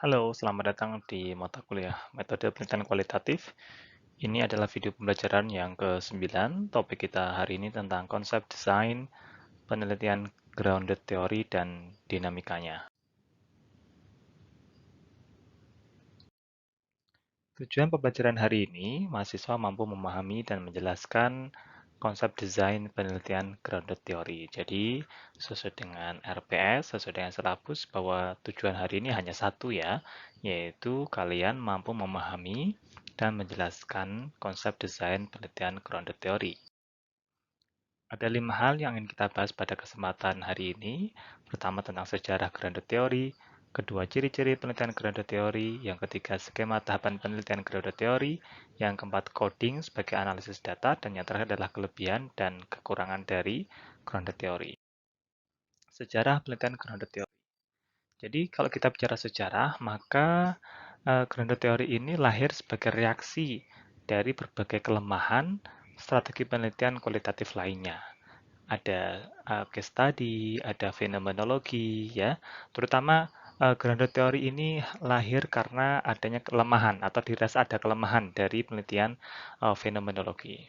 Halo, selamat datang di mata kuliah Metode Penelitian Kualitatif. Ini adalah video pembelajaran yang ke-9. Topik kita hari ini tentang konsep desain, penelitian grounded theory, dan dinamikanya. Tujuan pembelajaran hari ini, mahasiswa mampu memahami dan menjelaskan konsep desain penelitian grounded theory. Jadi, sesuai dengan RPS, sesuai dengan silabus, bahwa tujuan hari ini hanya satu ya, yaitu kalian mampu memahami dan menjelaskan konsep desain penelitian grounded theory. Ada 5 hal yang ingin kita bahas pada kesempatan hari ini. Pertama tentang sejarah grounded theory, kedua ciri-ciri penelitian grounded theory, yang ketiga skema tahapan penelitian grounded theory, yang keempat coding sebagai analisis data, dan yang terakhir adalah kelebihan dan kekurangan dari grounded theory. Sejarah penelitian grounded theory. Jadi kalau kita bicara sejarah, maka grounded theory ini lahir sebagai reaksi dari berbagai kelemahan strategi penelitian kualitatif lainnya. Ada case study, ada fenomenologi, ya. Terutama grounded theory ini lahir karena adanya kelemahan atau dirasa ada kelemahan dari penelitian fenomenologi.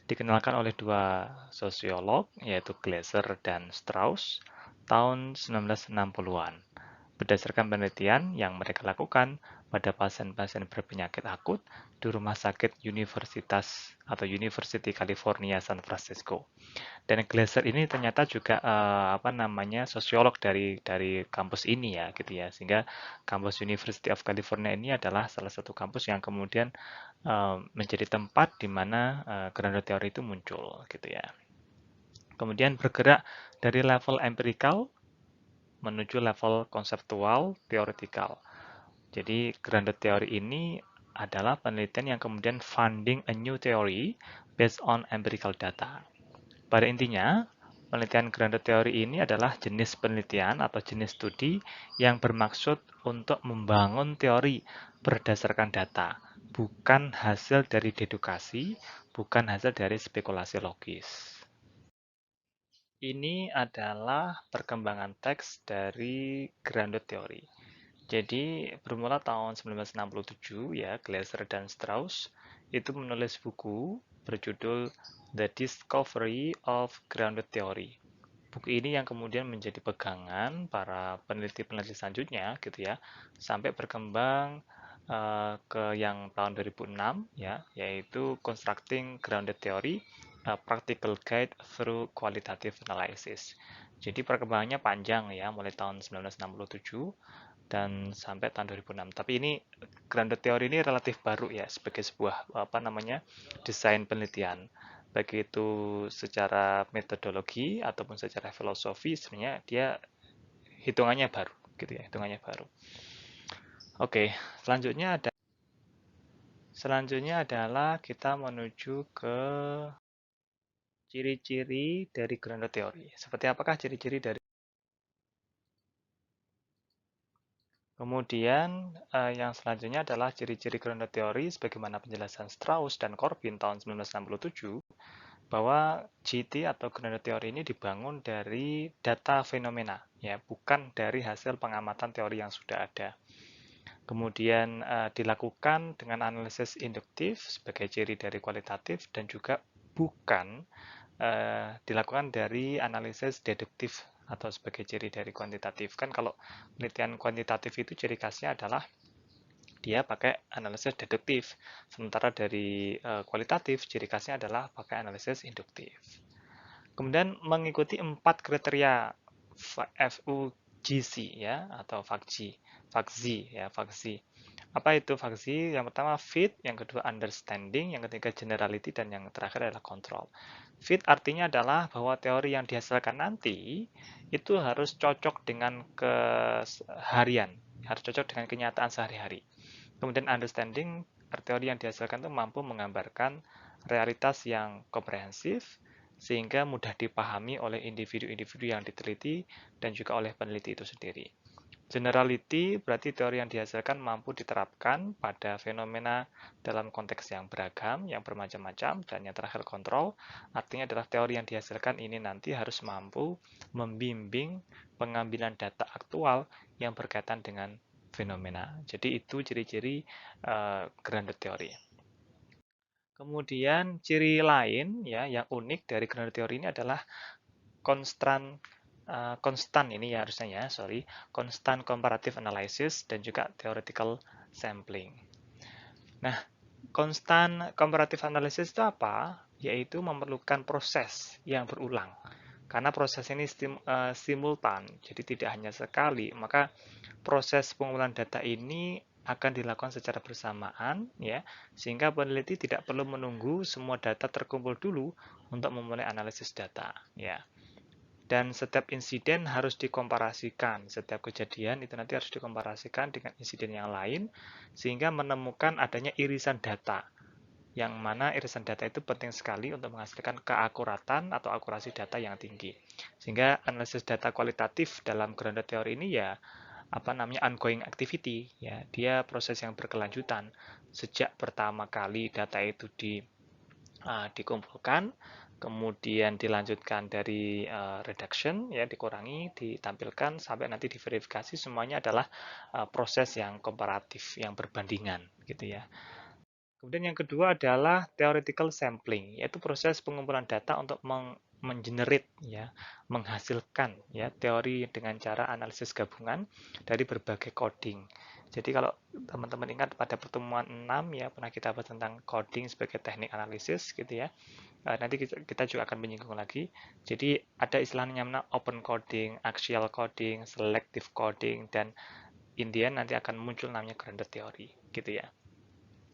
Dikenalkan oleh dua sosiolog, yaitu Glasser dan Strauss, tahun 1960-an. Berdasarkan penelitian yang mereka lakukan pada pasien-pasien berpenyakit akut di Rumah Sakit Universitas atau University California San Francisco. Dan Glasser ini ternyata juga sosiolog dari kampus ini ya gitu ya. Sehingga kampus University of California ini adalah salah satu kampus yang kemudian menjadi tempat di mana grounded theory itu muncul gitu ya. Kemudian bergerak dari level empirical menuju level konseptual teoretikal. Jadi grounded theory ini adalah penelitian yang kemudian funding a new theory based on empirical data. Pada intinya, penelitian grounded theory ini adalah jenis penelitian atau jenis studi yang bermaksud untuk membangun teori berdasarkan data, bukan hasil dari dedukasi, bukan hasil dari spekulasi logis. Ini adalah perkembangan teks dari grounded theory. Jadi bermula tahun 1967 ya, Glasser dan Strauss itu menulis buku berjudul The Discovery of Grounded Theory. Buku ini yang kemudian menjadi pegangan para peneliti-peneliti selanjutnya gitu ya, sampai berkembang ke yang tahun 2006 ya, yaitu Constructing Grounded Theory, a Practical Guide Through Qualitative Analysis. Jadi perkembangannya panjang ya, mulai tahun 1967 dan sampai tahun 2006. Tapi ini grounded theory ini relatif baru ya sebagai sebuah desain penelitian. Baik itu secara metodologi ataupun secara filosofi sebenarnya dia hitungannya baru gitu ya, hitungannya baru. Oke, selanjutnya adalah kita menuju ke ciri-ciri dari grounded theory. Seperti apakah ciri-ciri dari Kemudian yang selanjutnya adalah ciri-ciri grounded theory sebagaimana penjelasan Strauss dan Corbin tahun 1967 bahwa GT atau grounded theory ini dibangun dari data fenomena ya, bukan dari hasil pengamatan teori yang sudah ada. Kemudian dilakukan dengan analisis induktif sebagai ciri dari kualitatif dan juga bukan dilakukan dari analisis deduktif atau sebagai ciri dari kuantitatif. Kan kalau penelitian kuantitatif itu ciri khasnya adalah dia pakai analisis deduktif. Sementara dari kualitatif ciri khasnya adalah pakai analisis induktif. Kemudian mengikuti 4 kriteria FUGC ya atau FAGZI ya, FAGZI. Apa itu FAGZI? Yang pertama fit, yang kedua understanding, yang ketiga generality, dan yang terakhir adalah control. Fit artinya adalah bahwa teori yang dihasilkan nanti itu harus cocok dengan keseharian, harus cocok dengan kenyataan sehari-hari. Kemudian understanding, teori yang dihasilkan itu mampu menggambarkan realitas yang komprehensif sehingga mudah dipahami oleh individu-individu yang diteliti dan juga oleh peneliti itu sendiri. Generality berarti teori yang dihasilkan mampu diterapkan pada fenomena dalam konteks yang beragam, yang bermacam-macam, dan yang terakhir kontrol, artinya adalah teori yang dihasilkan ini nanti harus mampu membimbing pengambilan data aktual yang berkaitan dengan fenomena. Jadi itu ciri-ciri grounded theory. Kemudian ciri lain ya yang unik dari grounded theory ini adalah konstan ini ya harusnya ya, sorry, constant comparative analysis dan juga theoretical sampling. Nah, constant comparative analysis itu apa? Yaitu memerlukan proses yang berulang. Karena proses ini simultan, jadi tidak hanya sekali, maka proses pengumpulan data ini akan dilakukan secara bersamaan ya, sehingga peneliti tidak perlu menunggu semua data terkumpul dulu untuk memulai analisis data ya. Dan setiap insiden harus dikomparasikan, setiap kejadian itu nanti harus dikomparasikan dengan insiden yang lain sehingga menemukan adanya irisan data. Yang mana irisan data itu penting sekali untuk menghasilkan keakuratan atau akurasi data yang tinggi. Sehingga analisis data kualitatif dalam grounded theory ini ya ongoing activity ya, dia proses yang berkelanjutan sejak pertama kali data itu dikumpulkan, kemudian dilanjutkan dari reduction ya, dikurangi, ditampilkan sampai nanti diverifikasi, semuanya adalah proses yang komparatif, yang berbandingan gitu ya. Kemudian yang kedua adalah theoretical sampling, yaitu proses pengumpulan data untuk mengenerate ya, menghasilkan ya teori dengan cara analisis gabungan dari berbagai coding. Jadi kalau teman-teman ingat pada pertemuan 6 ya pernah kita bahas tentang coding sebagai teknik analisis gitu ya. Nanti kita juga akan menyinggung lagi. Jadi ada istilahnya namanya open coding, axial coding, selective coding, dan in the end nanti akan muncul namanya grounded theory gitu ya.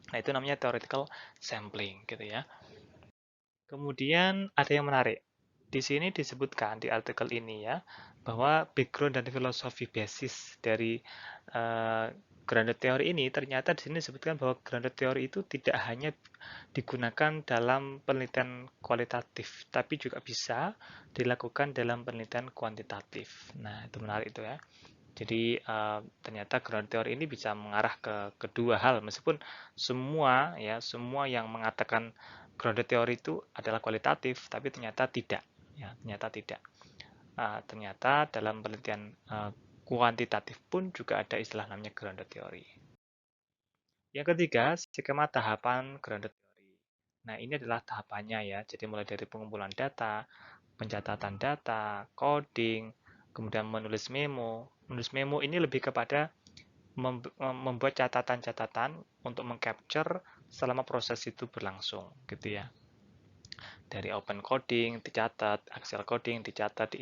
Nah, itu namanya theoretical sampling gitu ya. Kemudian ada yang menarik. Di sini disebutkan di artikel ini ya, bahwa background dan filosofi basis dari grounded theory ini ternyata di sini disebutkan bahwa grounded theory itu tidak hanya digunakan dalam penelitian kualitatif, tapi juga bisa dilakukan dalam penelitian kuantitatif. Nah, itu menarik itu ya. Jadi ternyata ground theory ini bisa mengarah ke kedua hal, meskipun semua yang mengatakan grounded theory itu adalah kualitatif, tapi ternyata tidak, ya ternyata tidak. Ternyata dalam penelitian kuantitatif pun juga ada istilah namanya grounded theory. Yang ketiga, skema tahapan grounded theory. Nah, ini adalah tahapannya ya. Jadi mulai dari pengumpulan data, pencatatan data, coding, kemudian menulis memo. Menulis memo ini lebih kepada membuat catatan-catatan untuk mengcapture selama proses itu berlangsung, gitu ya. Dari open coding dicatat, axial coding dicatat,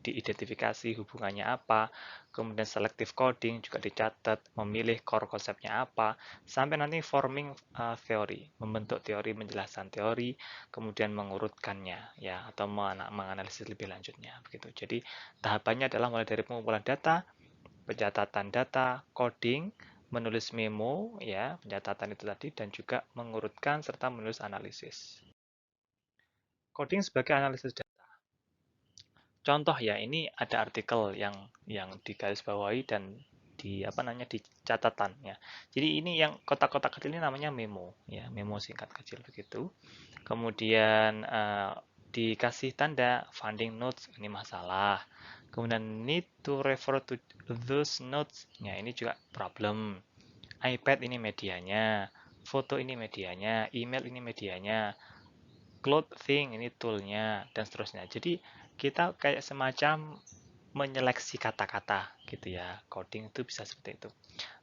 diidentifikasi hubungannya apa, kemudian selective coding juga dicatat, memilih core konsepnya apa, sampai nanti forming theory, membentuk teori, menjelaskan teori, kemudian mengurutkannya ya, atau menganalisis lebih lanjutnya begitu. Jadi tahapannya adalah mulai dari pengumpulan data, pencatatan data, coding, menulis memo ya, pencatatan itu tadi, dan juga mengurutkan serta menulis analisis. Coding sebagai analisis data. Contoh ya, ini ada artikel yang digarisbawahi dan di catatan ya. Jadi ini yang kotak-kotak kecil ini namanya memo ya, memo singkat kecil begitu. Kemudian dikasih tanda funding notes, ini masalah. Kemudian need to refer to those notes, ya ini juga problem. iPad ini medianya, foto ini medianya, email ini medianya, clothing ini toolnya, dan seterusnya. Jadi kita kayak semacam menyeleksi kata-kata gitu ya. Coding itu bisa seperti itu.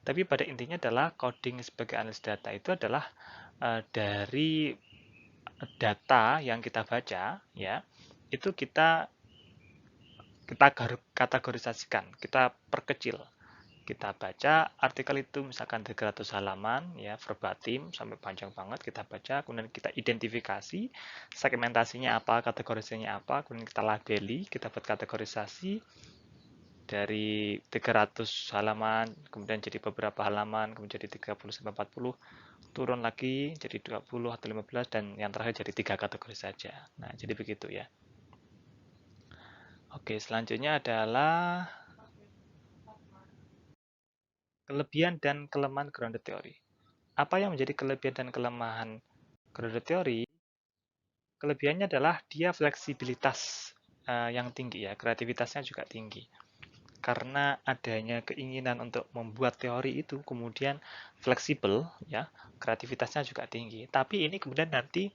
Tapi pada intinya adalah coding sebagai analis data itu adalah dari data yang kita baca ya, itu kita kategorisasikan, kita perkecil. Kita baca artikel itu misalkan 300 halaman ya, verbatim sampai panjang banget kita baca, kemudian kita identifikasi segmentasinya apa, kategorisasinya apa, kemudian kita labeli, kita buat kategorisasi dari 300 halaman, kemudian jadi beberapa halaman, kemudian jadi 30 sampai 40, turun lagi jadi 20 atau 15, dan yang terakhir jadi 3 kategori saja. Nah, jadi begitu ya. Oke, selanjutnya adalah kelebihan dan kelemahan grounded theory. Apa yang menjadi kelebihan dan kelemahan grounded theory? Kelebihannya adalah dia fleksibilitas yang tinggi ya, kreativitasnya juga tinggi. karena adanya keinginan untuk membuat teori itu kemudian fleksibel, ya, kreativitasnya juga tinggi. Tapi ini kemudian nanti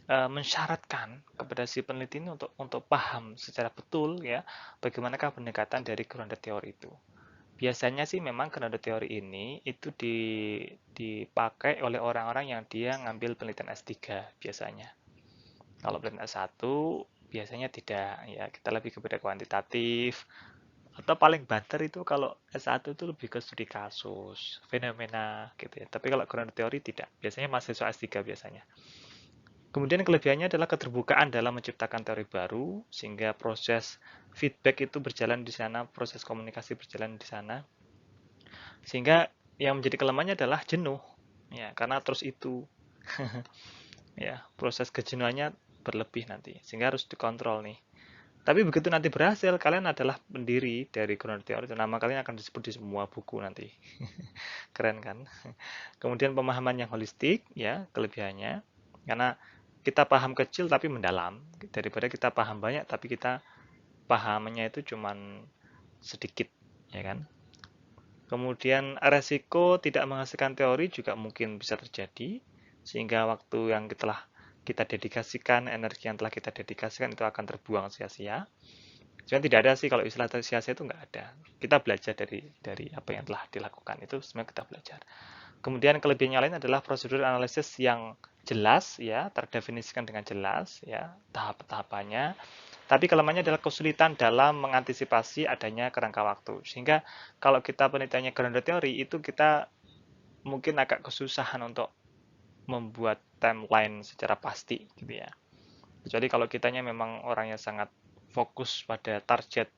mensyaratkan kepada si peneliti ini untuk paham secara betul, ya, bagaimanakah pendekatan dari grounded teori itu. Biasanya sih memang grounded teori ini itu dipakai oleh orang-orang yang dia ngambil penelitian S3 biasanya. Kalau penelitian S1 biasanya tidak, ya, kita lebih kepada kuantitatif, atau paling banter itu kalau S1 itu lebih ke studi kasus, fenomena gitu ya. Tapi kalau grounded teori tidak, biasanya mahasiswa S3 biasanya. Kemudian kelebihannya adalah keterbukaan dalam menciptakan teori baru, sehingga proses feedback itu berjalan di sana, proses komunikasi berjalan di sana. Sehingga yang menjadi kelemahannya adalah jenuh, ya, karena terus itu, ya, proses kejenuhannya berlebih nanti, sehingga harus dikontrol nih. Tapi begitu nanti berhasil, kalian adalah pendiri dari grounded theory, nama kalian akan disebut di semua buku nanti. Keren kan? Kemudian pemahaman yang holistik, ya, kelebihannya, karena kita paham kecil tapi mendalam, daripada kita paham banyak tapi kita pahamannya itu cuman sedikit, ya kan? Kemudian resiko tidak menghasilkan teori juga mungkin bisa terjadi, sehingga waktu yang telah kita dedikasikan, energi yang telah kita dedikasikan itu akan terbuang sia-sia. Sebenarnya tidak ada sih kalau istilah sia-sia itu nggak ada. Kita belajar dari apa yang telah dilakukan itu sebenarnya kita belajar. Kemudian kelebihannya lain adalah prosedur analisis yang jelas, ya, terdefinisikan dengan jelas, ya, tahap-tahapannya. Tapi kelemahannya adalah kesulitan dalam mengantisipasi adanya kerangka waktu. Sehingga kalau kita penelitiannya grounded theory itu kita mungkin agak kesusahan untuk membuat timeline secara pasti gitu ya. Kecuali kalau kitanya memang orang yang sangat fokus pada target,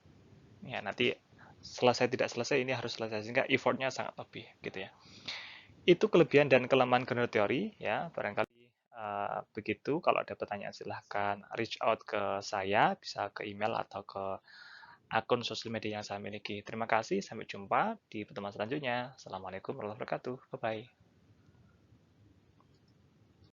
ya, nanti selesai tidak selesai ini harus selesai, sehingga effortnya sangat lebih gitu ya. Itu kelebihan dan kelemahan grounded theory, ya, barangkali begitu. Kalau ada pertanyaan silahkan reach out ke saya, bisa ke email atau ke akun sosial media yang saya miliki. Terima kasih, sampai jumpa di pertemuan selanjutnya. Assalamualaikum warahmatullahi wabarakatuh. Bye-bye.